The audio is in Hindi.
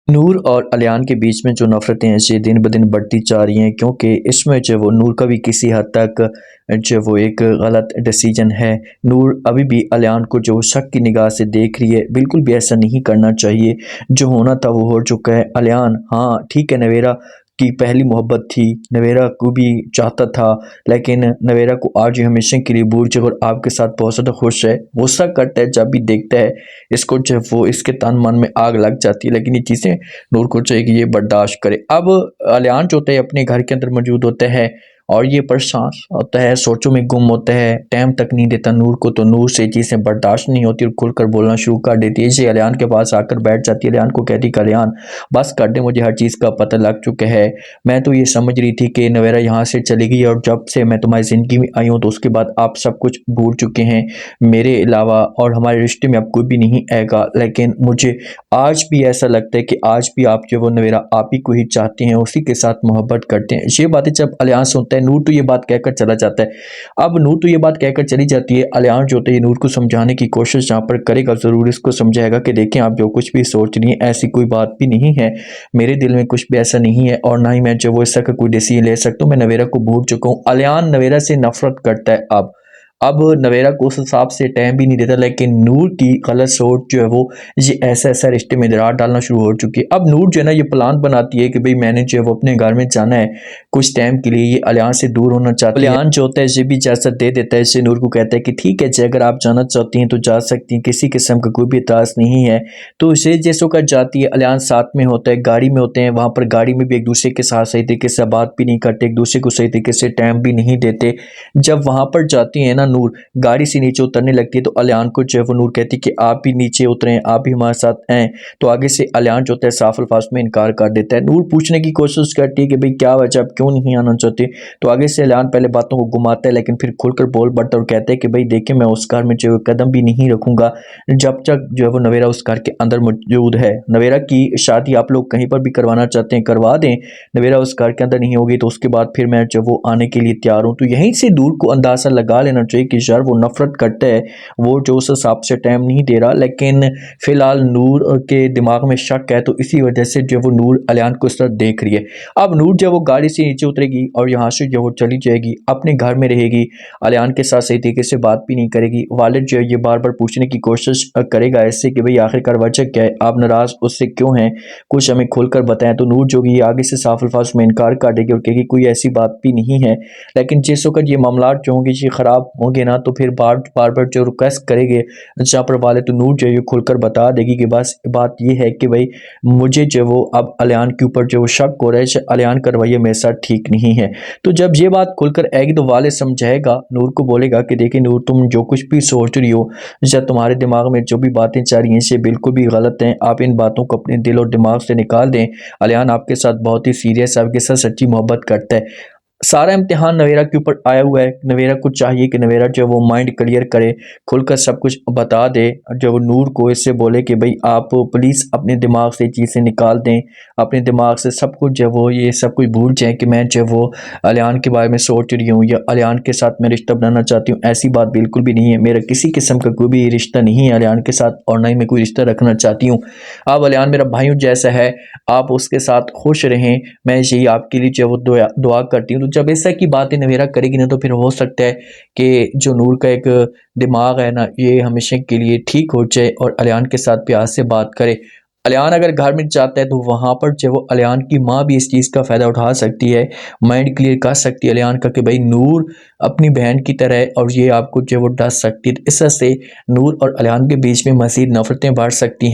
नूर और अलियान के बीच में जो नफ़रतें हैं ये दिन ब दिन बढ़ती जा रही हैं, क्योंकि इसमें जो वो नूर का भी किसी हद तक जो वो एक गलत डिसीजन है। नूर अभी भी अलियान को जो शक की निगाह से देख रही है, बिल्कुल भी ऐसा नहीं करना चाहिए। जो होना था वो हो चुका है। अलियान हाँ ठीक है, नवेरा की पहली मोहब्बत थी, नवेरा को भी चाहता था, लेकिन नवेरा को आज ये हमेशा के लिए भूल चुका और आपके साथ बहुत ज़्यादा खुश है। गुस्सा करता है जब भी देखता है इसको, जो वो इसके तन मन में आग लग जाती है, लेकिन ये चीज़ें नूर को चाहिए कि ये बर्दाश्त करे। अब अलियान जो होता है अपने घर के अंदर मौजूद होता है और ये परेशान होता है, सोचों में गुम होता है, टाइम तक नहीं देता नूर को। तो नूर से चीज़ें बर्दाश्त नहीं होती और खुलकर बोलना शुरू कर देती है। इसे अलियान के पास आकर बैठ जाती है, अलियान को कहती है अलियान बस कर दे, मुझे हर चीज़ का पता लग चुका है। मैं तो ये समझ रही थी कि नवेरा यहाँ से चली गई और जब से मैं तुम्हारी ज़िंदगी में आई हूँ तो उसके बाद आप सब कुछ भूल चुके हैं मेरे अलावा, और हमारे रिश्ते में अब कोई भी नहीं आएगा। लेकिन मुझे आज भी ऐसा लगता है कि आज भी आप जो वो नवेरा आप ही को ही चाहते हैं, उसी के साथ मोहब्बत करते हैं। ये बातें जब अलियान सुनता है, नूर तो ये बात कहकर चला जाता है। अब नूर तो ये बात कहकर चली जाती है, अलियान जो होता है नूर को समझाने की कोशिश जहाँ पर करेगा, ज़रूर इसको समझाएगा कि देखें आप जो कुछ भी सोच रही हैं ऐसी कोई बात भी नहीं है, मेरे दिल में कुछ भी ऐसा नहीं है और ना ही मैं जो वो इसका कोई डिसीजन ले सकता हूँ। मैं नवेरा को भूल चुका हूँ। अलियान नवेरा से नफरत करता है। अब नवेरा को उस हिसाब से टाइम भी नहीं देता, लेकिन नूर की गलत सोच जो है वो ये ऐसा ऐसा रिश्ते में दरार डालना शुरू हो चुकी है। अब नूर जो है ना ये प्लान बनाती है कि भाई मैंने जो है वो अपने घर में जाना है कुछ टाइम के लिए, ये अलियान से दूर होना चाहती है। अलियान जो होता है ये भी इजाज़त दे देता है, इसे नूर को कहता है कि ठीक है जी, अगर आप जाना चाहती हैं तो जा सकती हैं, किसी किस्म का कोई भी इतराज़ नहीं है। तो इसे जैसो कर जाती है, अलियान साथ में होता है, गाड़ी में होते हैं। वहाँ पर गाड़ी में भी एक दूसरे के साथ सही तरीके से बात भी नहीं करते, एक दूसरे को सही तरीके से टाइम भी नहीं देते। जब वहाँ पर जाती है ना नूर, गाड़ी से नीचे उतरने लगती है तो अलियान को जो है वो नूर कहती है कि आप भी नीचे उतरें, आप भी हमारे साथ आएँ। तो आगे से अलियान जो होता है साफ अल्फाज में इनकार कर देता है। नूर पूछने की कोशिश करती है कि भाई क्या वजह, आप क्यों नहीं आना चाहते। तो आगे से अलियान पहले बातों को घुमाता है, लेकिन फिर खुलकर बोल पड़ता है और कहता है कि भाई देखिए मैं उस घर में जो है कदम भी नहीं रखूंगा जब तक जो है वो नवेरा उस घर के अंदर मौजूद है। नवेरा की शादी आप लोग कहीं पर भी करवाना चाहते हैं करवा दें, नवेरा उस घर के अंदर नहीं होगी तो उसके बाद फिर मैं जो वो आने के लिए तैयार हूँ। तो यहीं से नूर को अंदाज़ा लगा लेना चाहिए कि यार वो नफरत करता है, वो जो उस हिसाब से टाइम नहीं दे रहा। लेकिन फिलहाल नूर के दिमाग में शक है, तो इसी वजह से जो वो नूर अलियान को इस तरह देख रही है। अब नूर जब वो गाड़ी से नीचे उतरेगी और यहाँ से जो वो चली जाएगी, अपने घर में रहेगी, अलियान के साथ सही तरीके से बात भी नहीं करेगी। वालिद जो है ये बार बार पूछने की कोशिश करेगा ऐसे कि भाई आखिरकार वजह क्या है, आप नाराज़ उससे क्यों हैं, कुछ हमें खुलकर बताएं। तो नूर जो कि आगे से साफ अल्फाज में इनकार कर देगी और कहेगी कोई ऐसी बात भी नहीं है। लेकिन जिस वक्त ये मामला जो होंगे ये ख़राब होंगे ना, तो फिर बार बार जो रिक्वेस्ट करेंगे जहाँ पर वाले, तो नूर जो है खुलकर बता देगी कि बस बात ये है कि भाई मुझे जो वो अब अलियान के ऊपर जो शक हो रहा है, अलियान का रवैया मेरे साथ ठीक नहीं है। तो जब ये बात खुलकर आएगी तो वाले समझाएगा, नूर को बोलेगा कि देखिए नूर तुम जो कुछ भी सोच रही हो या तुम्हारे दिमाग में जो भी बातें चल रही हैं ये बिल्कुल भी गलत हैं, आप इन बातों को अपने दिल और दिमाग से निकाल दें। अलियान आपके साथ बहुत ही सीरियस, आपके साथ सच्ची मोहब्बत करता है। सारा इम्तिहान नवेरा के ऊपर आया हुआ है। नवेरा को चाहिए कि नवेरा जो वो माइंड क्लियर करे, खुलकर सब कुछ बता दे। जो वो नूर को इससे बोले कि भाई आप प्लीज़ अपने दिमाग से चीज़ें निकाल दें, अपने दिमाग से सब कुछ जो वो ये सब कुछ भूल जाएं कि मैं जो वो अलियान के बारे में सोच रही हूँ या अलियान के साथ मैं रिश्ता बनाना चाहती हूँ। ऐसी बात बिल्कुल भी नहीं है, मेरा किसी किस्म का कोई भी रिश्ता नहीं है अलियान के साथ और ना ही मैं कोई रिश्ता रखना चाहती हूँ। अब अलियान मेरा भाइयों जैसा है, आप उसके साथ खुश रहें, मैं यही आपके लिए जो वो दुआ दुआ करती हूँ। तो जब ऐसा की बातें नवेरा करेगी ना, तो फिर हो सकता है कि जो नूर का एक दिमाग है ना ये हमेशा के लिए ठीक हो जाए और अलियान के साथ प्यार से बात करे। अलियान अगर घर में जाता है तो वहाँ पर जो वो अलियान की माँ भी इस चीज़ का फ़ायदा उठा सकती है, माइंड क्लियर कर सकती है अलियान का कि भाई नूर अपनी बहन की तरह है और ये आपको जो वो डस सकती है। इस वजह से नूर और अलियान के बीच में मज़ीद नफ़रतें बढ़ सकती हैं।